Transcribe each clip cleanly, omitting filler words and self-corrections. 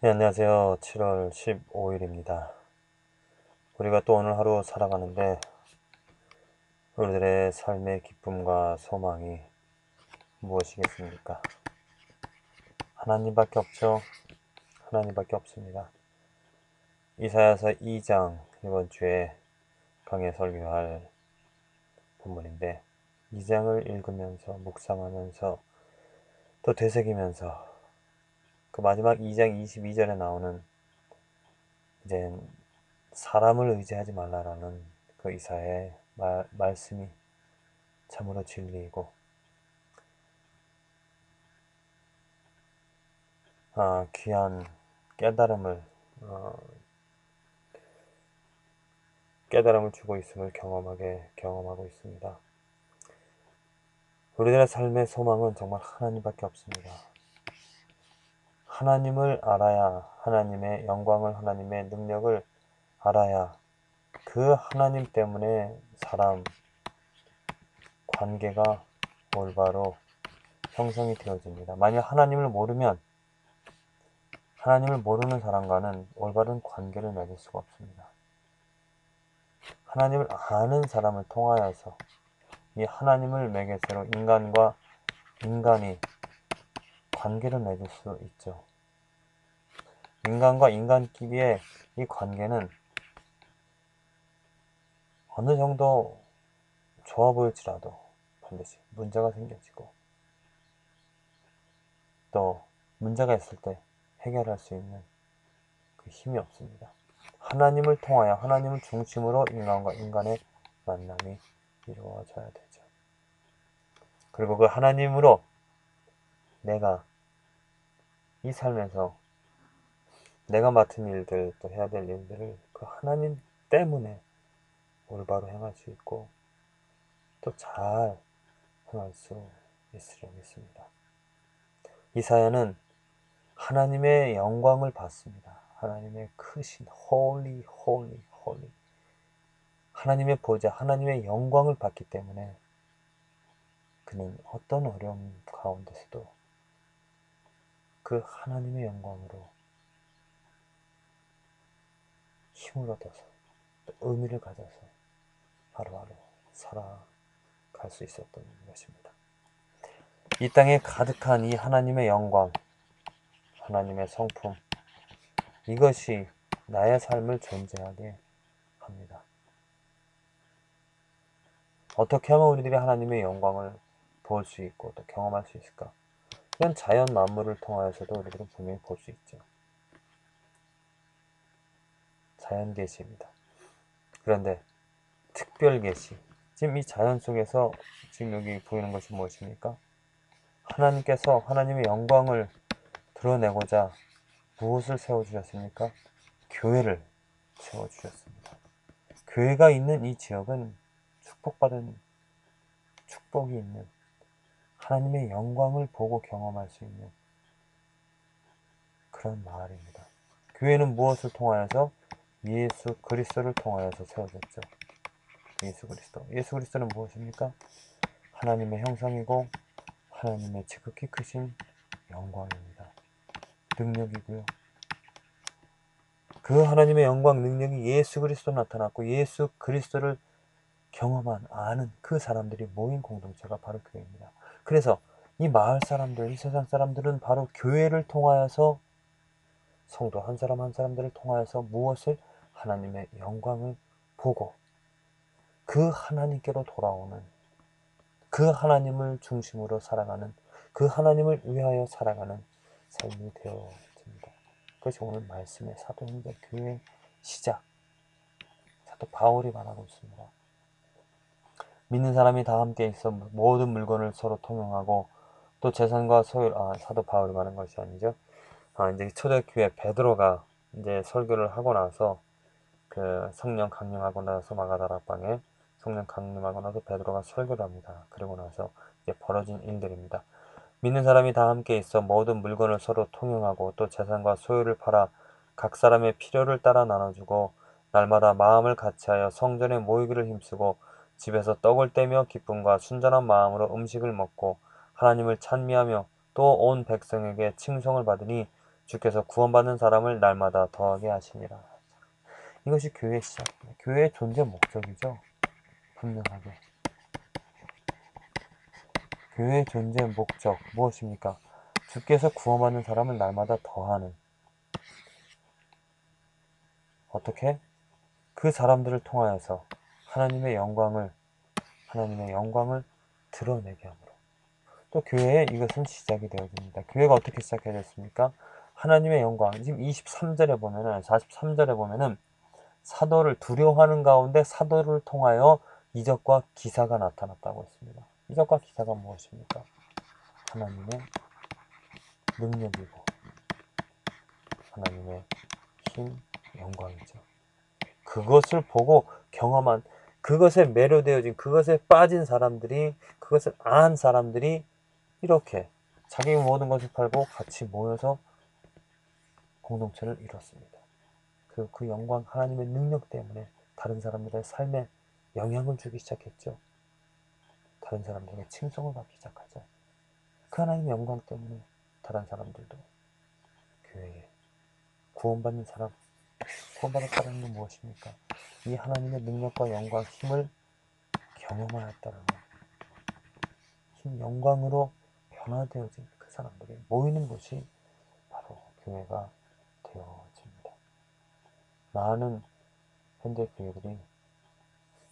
네, 안녕하세요. 7월 15일입니다. 우리가 또 오늘 하루 살아가는데 우리들의 삶의 기쁨과 소망이 무엇이겠습니까? 하나님밖에 없죠. 하나님밖에 없습니다. 이사야서 2장 이번 주에 강해 설교할 본문인데 2장을 읽으면서 묵상하면서 또 되새기면서 그 마지막 2장 22절에 나오는 이제 사람을 의지하지 말라라는 그 이사야의 말씀이 참으로 진리이고 귀한 깨달음을 어, 깨달음을 주고 있음을 경험하고 있습니다. 우리들의 삶의 소망은 정말 하나님밖에 없습니다. 하나님을 알아야 하나님의 영광을 하나님의 능력을 알아야 그 하나님 때문에 사람 관계가 올바로 형성이 되어집니다. 만약 하나님을 모르는 사람과는 올바른 관계를 맺을 수가 없습니다. 하나님을 아는 사람을 통하여서 이 하나님을 매개체로 인간과 인간이 관계를 맺을 수 있죠. 인간과 인간끼리의 이 관계는 어느 정도 좋아 보일지라도 반드시 문제가 생겨지고 또 문제가 있을 때 해결할 수 있는 그 힘이 없습니다. 하나님을 통하여 하나님을 중심으로 인간과 인간의 만남이 이루어져야 되죠. 그리고 그 하나님으로 내가 이 삶에서 내가 맡은 일들 또 해야 될 일들을 그 하나님 때문에 올바로 행할 수 있고 또 잘 행할 수 있으려 믿습니다. 이사야는 하나님의 영광을 받습니다. 하나님의 크신 holy holy holy 하나님의 보좌 하나님의 영광을 받기 때문에 그는 어떤 어려움 가운데서도 그 하나님의 영광으로 힘을 얻어서 또 의미를 가져서 하루하루 살아갈 수 있었던 것입니다. 이 땅에 가득한 이 하나님의 영광, 하나님의 성품, 이것이 나의 삶을 존재하게 합니다. 어떻게 하면 우리들이 하나님의 영광을 볼 수 있고 또 경험할 수 있을까? 이런 자연 만물을 통하여서도 우리들은 분명히 볼 수 있죠. 자연 계시입니다. 그런데 특별 계시, 지금 이 자연 속에서 지금 여기 보이는 것이 무엇입니까? 하나님께서 하나님의 영광을 드러내고자 무엇을 세워주셨습니까? 교회를 세워주셨습니다. 교회가 있는 이 지역은 축복받은 축복이 있는 하나님의 영광을 보고 경험할 수 있는 그런 마을입니다. 교회는 무엇을 통하여서? 예수 그리스도를 통하여서 세워졌죠. 예수 그리스도. 예수 그리스도는 무엇입니까? 하나님의 형상이고 하나님의 지극히 크신 영광입니다. 능력이고요. 그 하나님의 영광 능력이 예수 그리스도 나타났고 예수 그리스도를 경험한 아는 그 사람들이 모인 공동체가 바로 교회입니다. 그래서 이 마을 사람들, 이 세상 사람들은 바로 교회를 통하여서 성도 한 사람 한 사람들을 통하여서 무엇을? 하나님의 영광을 보고 그 하나님께로 돌아오는 그 하나님을 중심으로 살아가는 그 하나님을 위하여 살아가는 삶이 되어집니다. 그것이 오늘 말씀의 사도행전 교회의 시작, 사도 바울이 말하고 있습니다. 믿는 사람이 다 함께 있어 모든 물건을 서로 통용하고 또 재산과 소유, 사도 바울이 말한 것이 아니죠. 이제 초대교회 베드로가 이제 설교를 하고 나서 그 성령 강림하고 나서 마가다락방에 성령 강림하고 나서 베드로가 설교를 합니다. 그리고 나서 이제 벌어진 일들입니다. 믿는 사람이 다 함께 있어 모든 물건을 서로 통용하고 또 재산과 소유를 팔아 각 사람의 필요를 따라 나눠주고 날마다 마음을 같이하여 성전에 모이기를 힘쓰고 집에서 떡을 떼며 기쁨과 순전한 마음으로 음식을 먹고 하나님을 찬미하며 또 온 백성에게 칭송을 받으니 주께서 구원받는 사람을 날마다 더하게 하시니라. 이것이 교회의 시작입니다. 교회의 존재 목적이죠. 분명하게. 교회의 존재 목적 무엇입니까? 주께서 구원받는 사람을 날마다 더하는. 어떻게? 그 사람들을 통하여서 하나님의 영광을 드러내게 함으로. 또 교회에 이것은 시작이 되어집니다. 교회가 어떻게 시작해졌습니까? 하나님의 영광. 지금 23절에 보면은, 43절에 보면은 사도를 두려워하는 가운데 사도를 통하여 이적과 기사가 나타났다고 했습니다. 이적과 기사가 무엇입니까? 하나님의 능력이고 하나님의 힘, 영광이죠. 그것을 보고 경험한, 그것에 매료되어진, 그것에 빠진 사람들이, 그것을 안 사람들이 이렇게 자기 모든 것을 팔고 같이 모여서 공동체를 이뤘습니다. 그 영광, 하나님의 능력 때문에 다른 사람들의 삶에 영향을 주기 시작했죠. 다른 사람들에게 칭송을 받기 시작하죠. 그 하나님의 영광 때문에 다른 사람들도 교회에 구원받는 사람, 구원받을 사람은 무엇입니까? 이 하나님의 능력과 영광, 힘을 경험하였다는 힘, 영광으로 변화되어진 그 사람들이 모이는 곳이 바로 교회가 되어집니다. 많은 현대 교회들이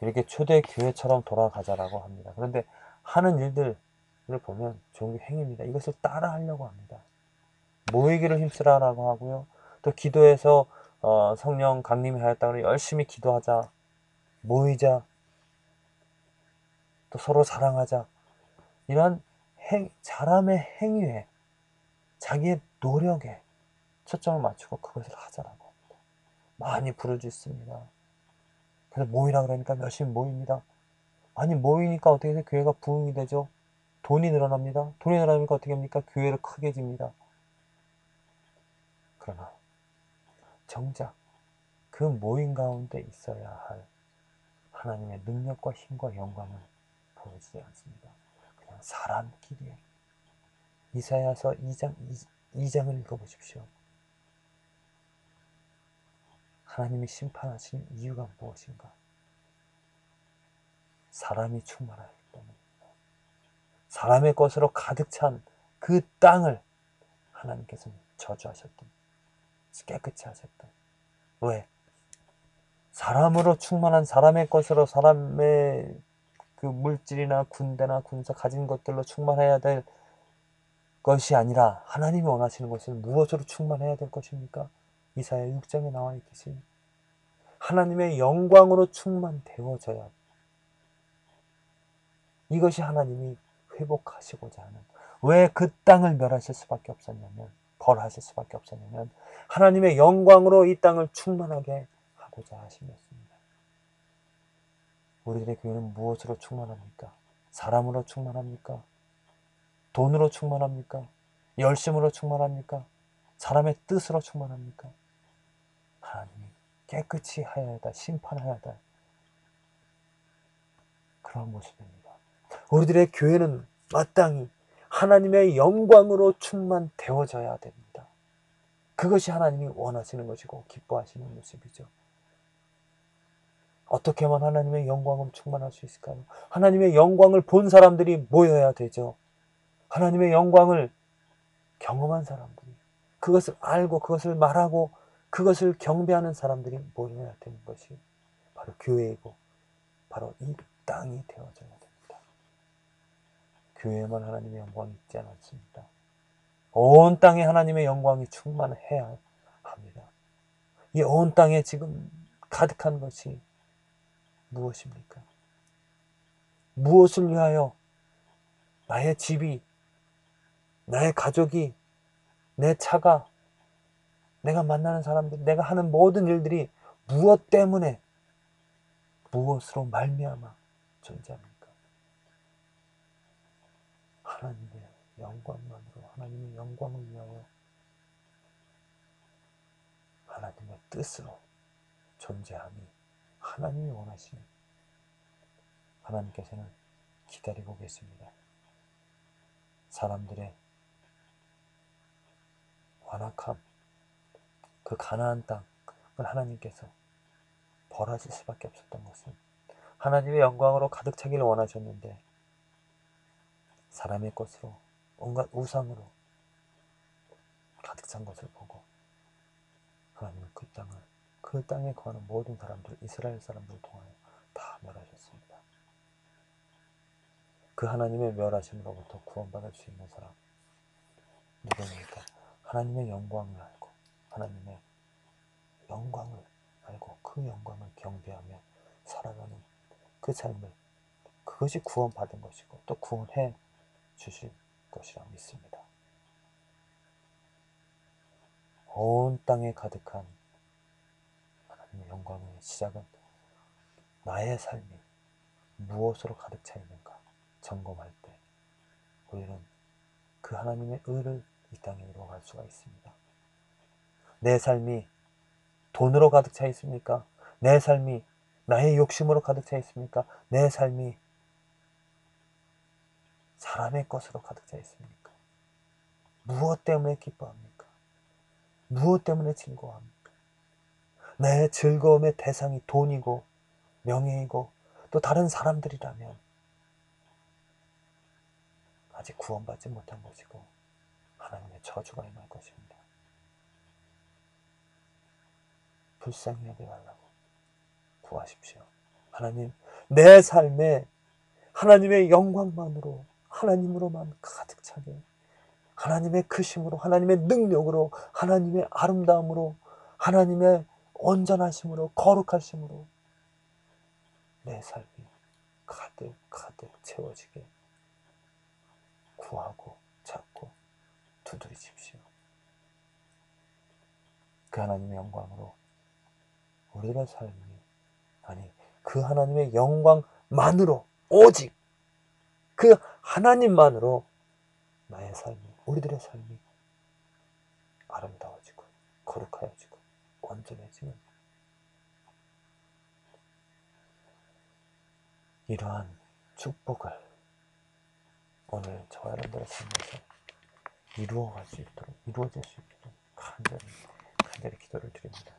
이렇게 초대 교회처럼 돌아가자라고 합니다. 그런데 하는 일들을 보면 종교 행위입니다. 이것을 따라 하려고 합니다. 모이기를 힘쓰라라고 하고요. 또 기도해서 성령 강림이 하였다 그러면 열심히 기도하자, 모이자, 또 서로 사랑하자. 이런 사람의 행위에, 자기의 노력에 초점을 맞추고 그것을 하자라고 합니다. 많이 부르짖습니다. 그래서 모이라 그러니까 열심히 모입니다. 아니 모이니까 어떻게 해서 교회가 부흥이 되죠? 돈이 늘어납니다. 돈이 늘어나니까 어떻게 합니까? 교회를 크게 집니다. 그러나 정작 그 모임 가운데 있어야 할 하나님의 능력과 힘과 영광은 보여지지 않습니다. 그냥 사람끼리에. 이사야서 2장을 읽어보십시오. 하나님이 심판하신 이유가 무엇인가? 사람이 충만하기 때문입니다. 사람의 것으로 가득 찬 그 땅을 하나님께서는 저주하셨던, 깨끗이 하셨던. 왜? 사람으로 충만한 사람의 것으로, 사람의 그 물질이나 군대나 군사 가진 것들로 충만해야 될 것이 아니라 하나님이 원하시는 것은 무엇으로 충만해야 될 것입니까? 이사야 6장에 나와 있듯이 하나님의 영광으로 충만되어져야, 이것이 하나님이 회복하시고자 하는, 왜 그 땅을 멸하실 수밖에 없었냐면, 벌하실 수밖에 없었냐면 하나님의 영광으로 이 땅을 충만하게 하고자 하심이었습니다. 우리들의 교회는 무엇으로 충만합니까? 사람으로 충만합니까? 돈으로 충만합니까? 열심으로 충만합니까? 사람의 뜻으로 충만합니까? 하나님이 깨끗이 하여야 한다, 심판하여야 한다, 그런 모습입니다. 우리들의 교회는 마땅히 하나님의 영광으로 충만되어져야 됩니다. 그것이 하나님이 원하시는 것이고 기뻐하시는 모습이죠. 어떻게 하면 하나님의 영광으로 충만할 수 있을까요? 하나님의 영광을 본 사람들이 모여야 되죠. 하나님의 영광을 경험한 사람들이, 그것을 알고 그것을 말하고 그것을 경배하는 사람들이 모여야 되는 것이 바로 교회이고 바로 이 땅이 되어져야 됩니다. 교회에만 하나님의 영광이 있지 않습니다. 온 땅에 하나님의 영광이 충만해야 합니다. 이 온 땅에 지금 가득한 것이 무엇입니까? 무엇을 위하여 나의 집이, 나의 가족이, 내 차가, 내가 만나는 사람들, 내가 하는 모든 일들이 무엇 때문에, 무엇으로 말미암아 존재합니까? 하나님의 영광만으로, 하나님의 영광을 위하여, 하나님의 뜻으로 존재함이 하나님이 원하시는, 하나님께서는 기다리고 계십니다. 사람들의 완악함, 그 가나안 땅을 하나님께서 벌하실 수밖에 없었던 것은 하나님의 영광으로 가득 차기를 원하셨는데 사람의 것으로 온갖 우상으로 가득 찬 것을 보고 하나님은 그 땅에 거하는 모든 사람들, 이스라엘 사람들을 통하여 다 멸하셨습니다. 그 하나님의 멸하심으로부터 구원받을 수 있는 사람 누구입니까? 하나님의 영광을 알고 하나님의 영광을 알고 그 영광을 경배하며 살아가는 그 삶을, 그것이 구원받은 것이고 또 구원해 주실 것이라 믿습니다. 온 땅에 가득한 하나님의 영광의 시작은 나의 삶이 무엇으로 가득 차 있는가 점검할 때 우리는 그 하나님의 의를 이 땅에 이루어갈 수가 있습니다. 내 삶이 돈으로 가득 차 있습니까? 내 삶이 나의 욕심으로 가득 차 있습니까? 내 삶이 사람의 것으로 가득 차 있습니까? 무엇 때문에 기뻐합니까? 무엇 때문에 즐거워합니까? 내 즐거움의 대상이 돈이고 명예이고 또 다른 사람들이라면 아직 구원받지 못한 것이고 하나님의 저주가 임할 것입니다. 불쌍히 여기지 말라고 구하십시오. 하나님, 내 삶에 하나님의 영광만으로 하나님으로만 가득 차게, 하나님의 크심으로, 하나님의 능력으로, 하나님의 아름다움으로, 하나님의 온전하심으로, 거룩하심으로 내 삶이 가득 채워지게 구하고 찾고 두드리십시오. 그 하나님의 영광으로 우리들의 삶이, 아니 그 하나님의 영광만으로, 오직 그 하나님만으로 나의 삶이, 우리들의 삶이 아름다워지고 거룩하여지고 온전해지는 이러한 축복을 오늘 저와 여러분들의 삶에서 이루어질 수 있도록 간절히 기도를 드립니다.